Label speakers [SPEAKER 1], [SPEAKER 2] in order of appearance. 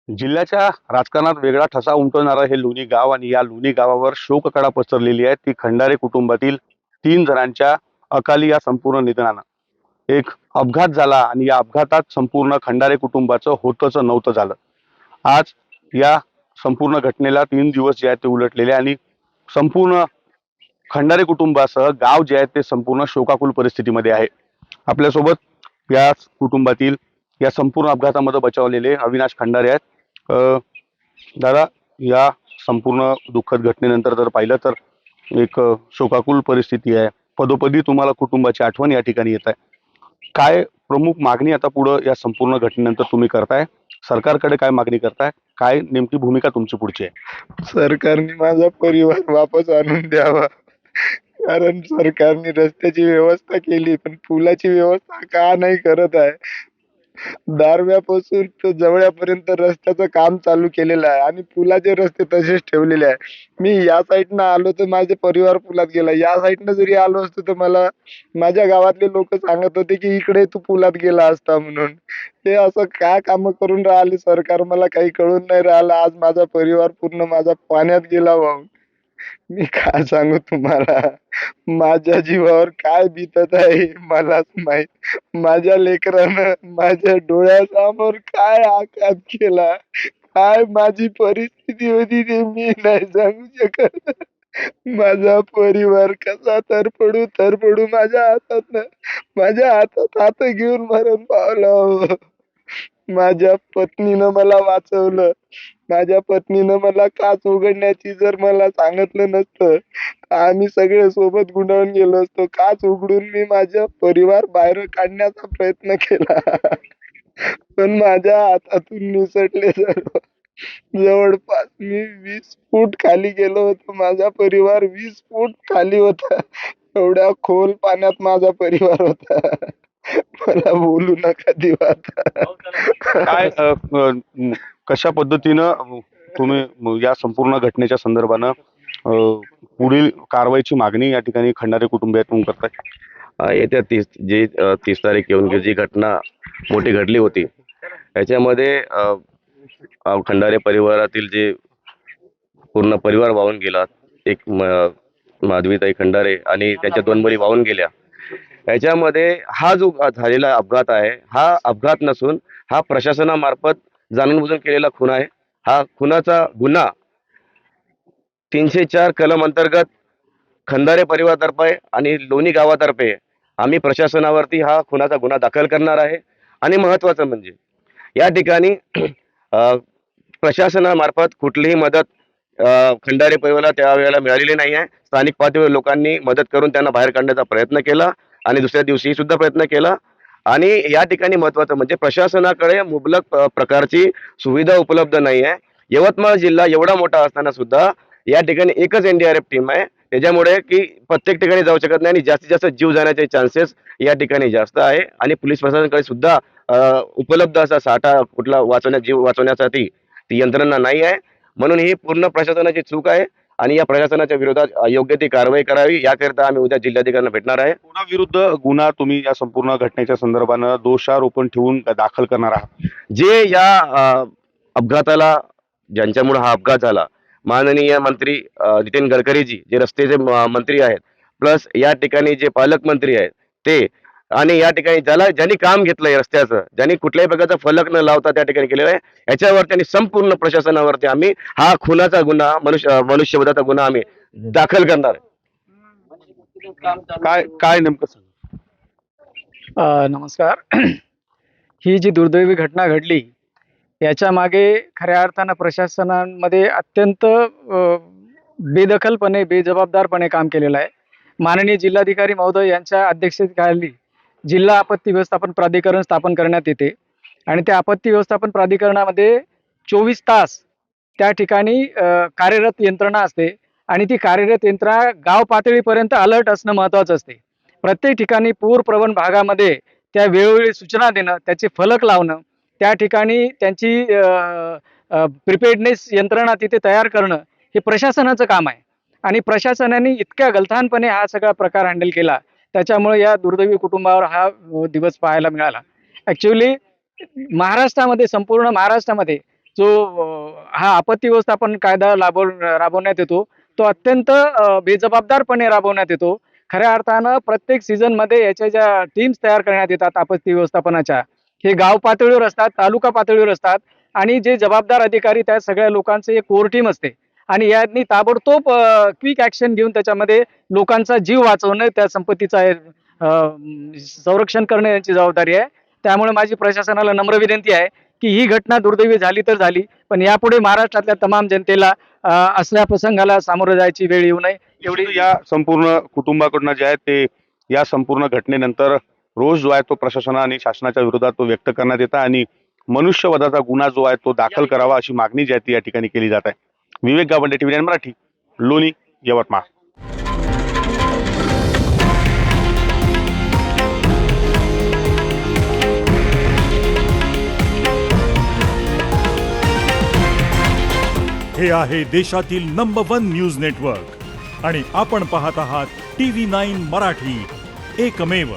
[SPEAKER 1] जिल्ह्याच्या राजकारणात वेगळा ठसा उमटवणारं हे लोणी गाव आणि या लोणी गावावर शोककळा पसरलेली आहे ती खंडारे कुटुंबातील 3 जणांच्या अकाली या संपूर्ण निधनानं. एक अपघात झाला आणि या अपघातात संपूर्ण खंडारे कुटुंबाचं होतंच नव्हतं झालं. आज या संपूर्ण घटनेला 3 दिवस जे आहेत ते उलटलेले आणि संपूर्ण खंडारे कुटुंबासह गाव जे आहे ते संपूर्ण शोकाकुल परिस्थितीमध्ये आहे. आपल्यासोबत या कुटुंबातील या संपूर्ण अपघातामध्ये बचावलेले अविनाश खंडारे आहेत. दादा, या संपूर्ण दुःखद घटनेनंतर जर पाहिलं तर एक शोकाकुल परिस्थिती आहे. पदोपदी तुम्हाला कुटुंबाची आठवण या ठिकाणी येत आहे. काय प्रमुख मागणी आता पुढे या संपूर्ण घटनेनंतर तुम्ही करताय? सरकारकडे काय मागणी करताय? काय नेमकी भूमिका तुमची पुढची आहे?
[SPEAKER 2] सरकारने माझा परिवार वापस आणून द्यावा. कारण सरकारने रस्त्याची व्यवस्था केली, पण पुलाची व्यवस्था का नाही करत आहे? दारव्यापासून तर जवळ्यापर्यंत रस्त्याचं काम चालू केलेलं आहे आणि पुलाचे रस्ते तसेच ठेवलेले आहे. मी या साईडनं आलो तर माझे परिवार पुलात गेला. या साईडनं जरी आलो असतो तर मला माझ्या गावातले लोक सांगत होते की इकडे तू पुलात गेला असता म्हणून. हे असं काय कामं करून राहिले सरकार, मला काही कळून नाही राहिलं. आज माझा परिवार पूर्ण माझा पाण्यात गेला वाहून. मी काय सांगू तुम्हाला, माझ्या जीवावर काय बितत आहे मलाच माहित. माझ्या लेकरानं माझ्या डोळ्यासमोर काय आघात केला, काय माझी परिस्थिती होती ते मी नाही सांगू शकत. माझा परिवार कसा तरपडू माझ्या हातात हात घेऊन मरण पावला हो. माझ्या पत्नीनं मला वाचवलं. माझ्या पत्नीनं मला काच उघडण्याची जर मला सांगितलं नसतं, आम्ही सगळे सोबत गुंडाळून गेलो असतो. काच उघडून मी माझा परिवार बाहेर काढण्याचा प्रयत्न केला. पण माझ्या हातातून निसटले सर्व. जवळपास मी 20 फूट खाली गेलो होतो. माझा परिवार 20 फूट खाली होता. एवढ्या खोल पाण्यात माझा परिवार होता. मला बोलू नका देवा आता.
[SPEAKER 1] काय कशा पद्धतीनं तुम्ही या संपूर्ण घटनेच्या संदर्भानं पुढील कारवाईची मागणी या ठिकाणी खंडारे कुटुंबियातून करताय?
[SPEAKER 3] येत्या 30 तारीख येऊन जी घटना मोठी घडली होती याच्यामध्ये खंडारे परिवारातील जे पूर्ण परिवार वाहून गेला. एक माधवीताई खंडारे आणि त्यांच्या 2 मुली वाहून गेल्या. याच्यामध्ये हा जो झालेला अपघात आहे, हा अपघात नसून हा प्रशासनामार्फत जाणून-बुजून केलेला खून आहे. हा खुनाचा गुन्हा 304 कलम अंतर्गत खंदारे परिवारातर्फे आणि लोणी गावातर्फे आम्ही प्रशासनावरती हा खुनाचा गुन्हा दाखल करणार आहे. आणि महत्त्वाचं म्हणजे या ठिकाणी प्रशासनामार्फत कुठलीही मदत खंडारे परिवाराला त्यावेळेला मिळालेली नाही आहे. स्थानिक पातळीवर लोकांनी मदत करून त्यांना बाहेर काढण्याचा प्रयत्न केला आणि दुसऱ्या दिवशी सुद्धा प्रयत्न केला. आणि या ठिकाणी महत्त्वाचं म्हणजे प्रशासनाकडे मुबलक प्रकारची सुविधा उपलब्ध नाही आहे. यवतमाळ जिल्हा एवढा मोठा असताना सुद्धा या ठिकाणी एकच एनडीआरएफ टीम आहे. त्याच्यामुळे की प्रत्येक ठिकाणी जाऊ शकत नाही आणि जास्तीत जास्त जीव जाण्याचे चान्सेस या ठिकाणी जास्त आहे. आणि पोलीस प्रशासनाकडे सुद्धा उपलब्ध असा साठा कुठला जीव वाचवण्यासाठी ती यंत्रणा नाही आहे. म्हणून ही पूर्ण प्रशासनाची चूक आहे आणि या प्रशासनाच्या विरोधात योग्य ती कारवाई करावी याकरिता आम्ही उद्या जिल्हाधिकाऱ्यांना भेटणार आहे.
[SPEAKER 1] कोणाविरुद्ध गुन्हा तुम्ही या संपूर्ण घटनेच्या संदर्भानं दोषारोपण ठेवून दाखल करणार आहात?
[SPEAKER 3] जे या अपघाताला ज्यांच्यामुळे हा अपघात झाला, माननीय मंत्री नितीन गडकरीजी जे रस्त्याचे मंत्री आहेत, प्लस या ठिकाणी जे पालकमंत्री आहेत ते, आणि या ठिकाणी ज्यांनी काम घेतलंय रस्त्याचं, ज्यांनी कुठल्याही प्रकारचा फलक न लावता त्या ठिकाणी केलेलं आहे, याच्यावर त्यांनी संपूर्ण प्रशासनावरती आम्ही हा खुनाचा गुन्हा मनुष्यवधाचा गुन्हा आम्ही दाखल करणार आहे.
[SPEAKER 1] काय काय नेमकं सांगा?
[SPEAKER 4] नमस्कार. ही जी दुर्दैवी घटना घडली याच्या मागे खऱ्या अर्थानं प्रशासनामध्ये अत्यंत बेदखलपणे बेजबाबदारपणे काम केलेलं आहे. माननीय जिल्हाधिकारी महोदय यांच्या अध्यक्षतेखाली जिल्हा आपत्ती व्यवस्थापन प्राधिकरण स्थापन करण्यात येते आणि त्या आपत्ती व्यवस्थापन प्राधिकरणामध्ये 24 तास त्या ठिकाणी कार्यरत यंत्रणा असते आणि ती कार्यरत यंत्रणा गाव पातळीपर्यंत अलर्ट असणं महत्त्वाचं असते. प्रत्येक ठिकाणी पूरप्रवण भागामध्ये त्या वेळोवेळी सूचना देणं, त्याचे फलक लावणं, त्या ठिकाणी त्यांची प्रिपेअर्डनेस यंत्रणा तिथे तयार करणं हे प्रशासनाचं काम आहे. आणि प्रशासनाने इतक्या गलथानपणे हा सगळा प्रकार हँडल केला, त्याच्यामुळे या दुर्दैवी कुटुंबावर हा दिवस पाहायला मिळाला. ॲक्च्युली महाराष्ट्रामध्ये, संपूर्ण महाराष्ट्रामध्ये जो हा आपत्ती व्यवस्थापन कायदा राबवण्यात येतो तो अत्यंत बेजबाबदारपणे राबवण्यात येतो. खऱ्या अर्थानं प्रत्येक सीझनमध्ये याच्या ज्या टीम्स तयार करण्यात येतात आपत्ती व्यवस्थापनाच्या, हे गाव पातळीवर असतात, तालुका पातळीवर असतात आणि जे जबाबदार अधिकारी त्या सगळ्या लोकांचे एक कोर टीम असते आणि यांनी ताबडतोब क्विक ऍक्शन घेऊन त्याच्यामध्ये लोकांचा जीव वाचवणं, त्या संपत्तीचा संरक्षण करणं यांची जबाबदारी आहे. त्यामुळे माझी प्रशासनाला नम्र विनंती आहे की ही घटना दुर्दैवी झाली तर झाली, पण यापुढे महाराष्ट्रातल्या तमाम जनतेला असल्या प्रसंगाला सामोरं जायची वेळ येऊ नये
[SPEAKER 1] एवढी या संपूर्ण कुटुंबाकडून जे आहे ते या संपूर्ण घटनेनंतर रोष जो आहे तो प्रशासन आणि शासनाच्या विरोधात तो व्यक्त करण्यात येत आहे आणि मनुष्यवधाचा गुन्हा जो आहे तो दाखल करावा अशी मागणी जी आहे ती या ठिकाणी केली जात आहे. विवेक गावंडे, TV9 मराठी, लोणी, यवतमाळ.
[SPEAKER 5] हे आहे देशातील नंबर 1 न्यूज नेटवर्क आणि आपण पाहत आहात TV9 मराठी, एकमेव.